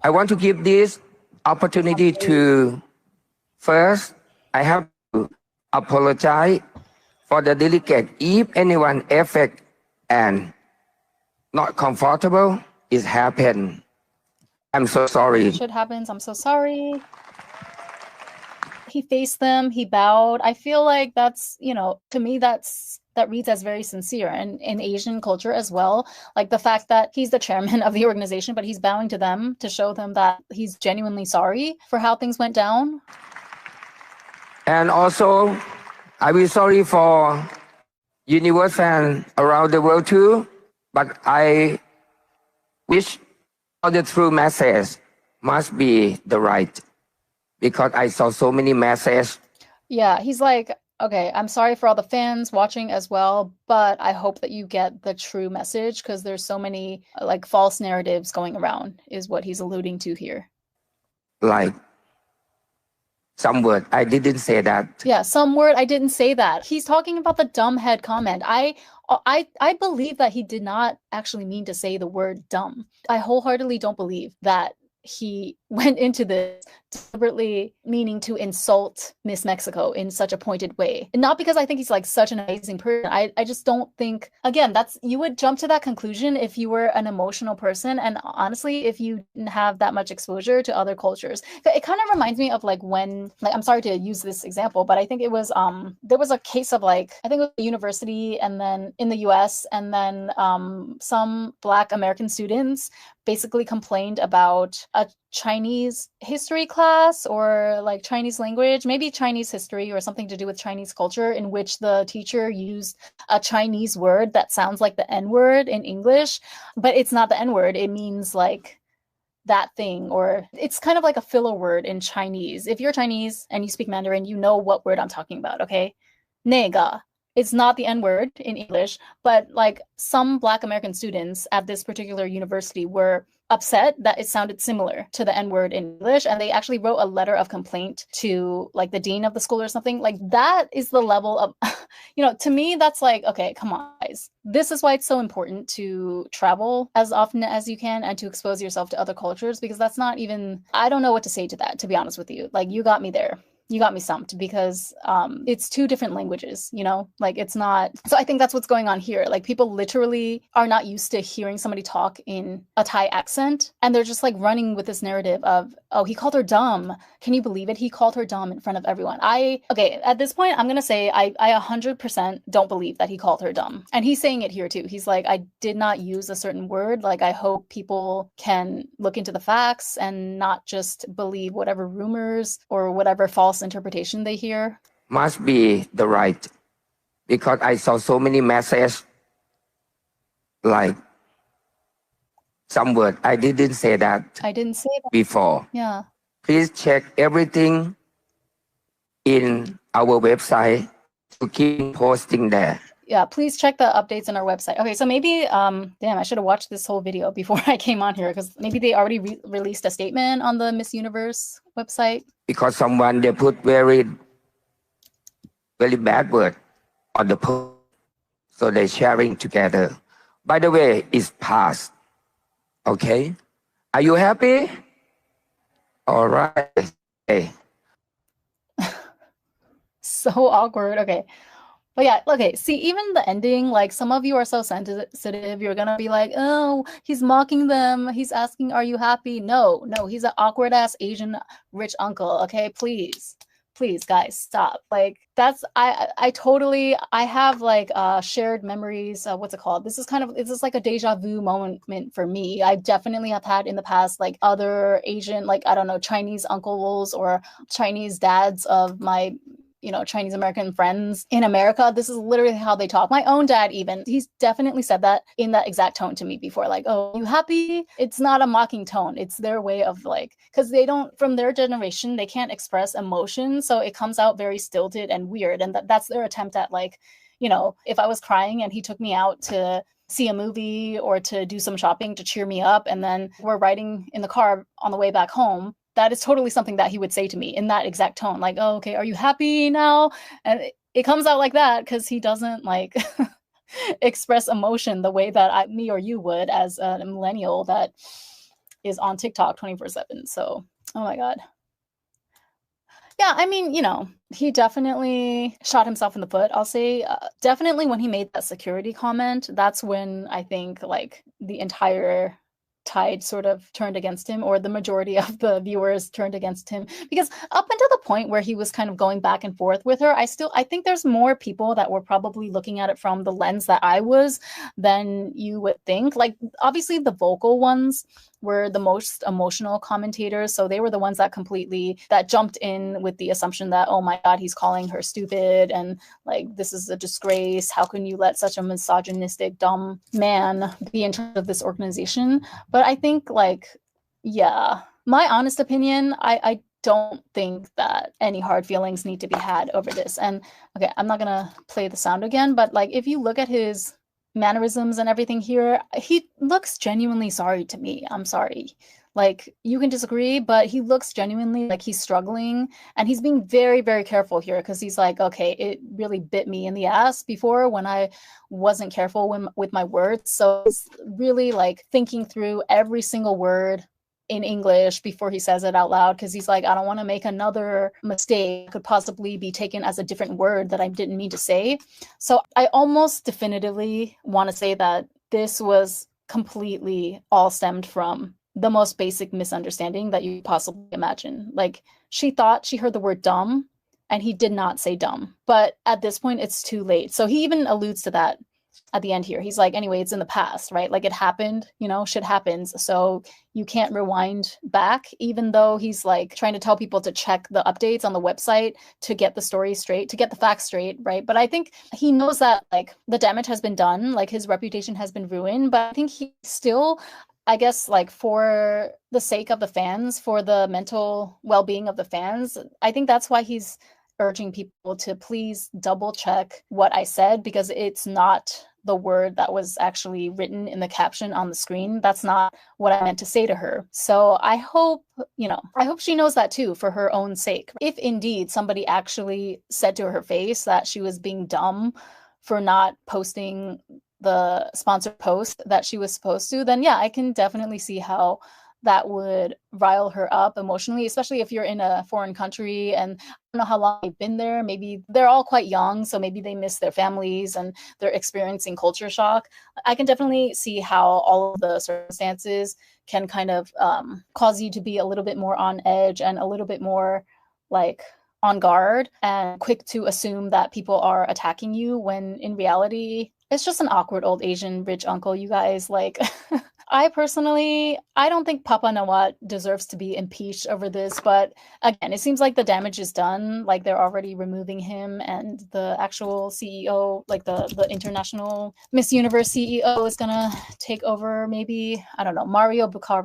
I want to give this opportunity to first, I have to apologize for the delegate. If anyone affect and not comfortable, it happened. I'm so sorry. Shit happens. I'm so sorry. He faced them, he bowed. I feel like that's, to me, that reads as very sincere. And in Asian culture as well, like the fact that he's the chairman of the organization, but he's bowing to them to show them that he's genuinely sorry for how things went down. And also, I will sorry for universe fans around the world too, but I wish all the true message must be the right, because I saw so many messages. Yeah, he's like, okay, I'm sorry for all the fans watching as well, but I hope that you get the true message because there's so many like false narratives going around, is what he's alluding to here. Like some word, I didn't say that. Yeah, some word, I didn't say that. He's talking about the dumbhead comment. I believe that he did not actually mean to say the word dumb. I wholeheartedly don't believe that he went into this deliberately meaning to insult Miss Mexico in such a pointed way. And not because I think he's like such an amazing person. I just don't think, again, you would jump to that conclusion if you were an emotional person. And honestly, if you didn't have that much exposure to other cultures. It kind of reminds me of like when, like, I'm sorry to use this example, but I think it was, there was a case of like, I think it was a university and then in the US, and then some Black American students basically complained about a Chinese history class or like Chinese language, maybe Chinese history or something to do with Chinese culture, in which the teacher used a Chinese word that sounds like the N-word in English, but it's not the N-word. It means like that thing, or it's kind of like a filler word in Chinese. If you're Chinese and you speak Mandarin, you know what word I'm talking about, okay? Nega. It's not the N-word in English, but like some Black American students at this particular university were upset that it sounded similar to the N-word in English, and they actually wrote a letter of complaint to like the dean of the school or something. Like that is the level of, to me, that's like, okay, come on, guys. This is why it's so important to travel as often as you can and to expose yourself to other cultures, because that's not even, I don't know what to say to that, to be honest with you. Like, you got me there. You got me stumped, because it's two different languages, like it's not. So I think that's what's going on here. Like, people literally are not used to hearing somebody talk in a Thai accent, and they're just like running with this narrative of, oh, he called her dumb. Can you believe it? He called her dumb in front of everyone. Okay, at this point, I'm gonna say I 100% don't believe that he called her dumb. And he's saying it here too. He's like, I did not use a certain word. Like, I hope people can look into the facts and not just believe whatever rumors or whatever false interpretation they hear. Must be the right, because I saw so many messages like some word, I didn't say that. I didn't say that before. Yeah. Please check everything in our website to keep posting there. Yeah, please check the updates on our website. Okay, so maybe, damn, I should have watched this whole video before I came on here, because maybe they already released a statement on the Miss Universe website. Because someone, they put very, very bad word on the post, so they're sharing together. By the way, it's past. Okay? Are you happy? All right. Hey. So awkward. Okay. But yeah, okay, see, even the ending, like, some of you are so sensitive, you're gonna be like, oh, he's mocking them, he's asking, are you happy? No, he's an awkward-ass Asian rich uncle, okay? Please, guys, stop. Like, that's, I totally, I have, like, shared memories, what's it called? This is like a deja vu moment for me. I definitely have had in the past, like, other Asian, like, I don't know, Chinese uncles or Chinese dads of my Chinese American friends in America. This is literally how they talk. My own dad, even, he's definitely said that in that exact tone to me before. Like, oh, you happy? It's not a mocking tone. It's their way of like, because they don't, from their generation, they can't express emotion. So it comes out very stilted and weird. And that's their attempt at like, if I was crying and he took me out to see a movie or to do some shopping to cheer me up, and then we're riding in the car on the way back home, that is totally something that he would say to me in that exact tone. Like, oh, okay, are you happy now? And it comes out like that because he doesn't like express emotion the way that me or you would as a millennial that is on TikTok 24/7. So, oh my God. Yeah, I mean, he definitely shot himself in the foot. I'll say definitely when he made that security comment, that's when I think like the entire tide sort of turned against him, or the majority of the viewers turned against him, because up until the point where he was kind of going back and forth with her, I think there's more people that were probably looking at it from the lens that I was than you would think. Like, obviously the vocal ones were the most emotional commentators, so they were the ones that jumped in with the assumption that, oh my God, he's calling her stupid, and like, this is a disgrace, how can you let such a misogynistic dumb man be in charge of this organization. But I think, like, yeah, my honest opinion, I don't think that any hard feelings need to be had over this. And okay, I'm not gonna play the sound again, but like, if you look at his mannerisms and everything here, he looks genuinely sorry to me. I'm sorry. Like, you can disagree, but he looks genuinely like he's struggling, and he's being very, very careful here, because he's like, okay, it really bit me in the ass before when I wasn't careful with my words. So he's really like thinking through every single word in English before he says it out loud, because he's like, I don't want to make another mistake that could possibly be taken as a different word that I didn't mean to say. So I almost definitively want to say that this was completely all stemmed from the most basic misunderstanding that you possibly imagine. Like, she thought she heard the word dumb, and he did not say dumb. But at this point, it's too late. So he even alludes to that at the end here. He's like, anyway, it's in the past, right? Like, it happened, shit happens. So you can't rewind back, even though he's like trying to tell people to check the updates on the website to get the story straight, to get the facts straight, right? But I think he knows that like the damage has been done, like his reputation has been ruined, but I think he still, I guess, like, for the sake of the fans, for the mental well-being of the fans, I think that's why he's urging people to please double check what I said, because it's not the word that was actually written in the caption on the screen. That's not what I meant to say to her. So I hope she knows that too, for her own sake. If indeed somebody actually said to her face that she was being dumb for not posting the sponsored post that she was supposed to, then yeah, I can definitely see how that would rile her up emotionally, especially if you're in a foreign country and I don't know how long they've been there. Maybe they're all quite young, so maybe they miss their families and they're experiencing culture shock. I can definitely see how all of the circumstances can kind of cause you to be a little bit more on edge and a little bit more like on guard and quick to assume that people are attacking you, when in reality, it's just an awkward old Asian rich uncle, you guys. Like, I don't think Papa Nawat deserves to be impeached over this, but again, it seems like the damage is done. Like, they're already removing him, and the actual CEO, like the international Miss Universe CEO, is gonna take over, maybe, I don't know, Mario Bukhara.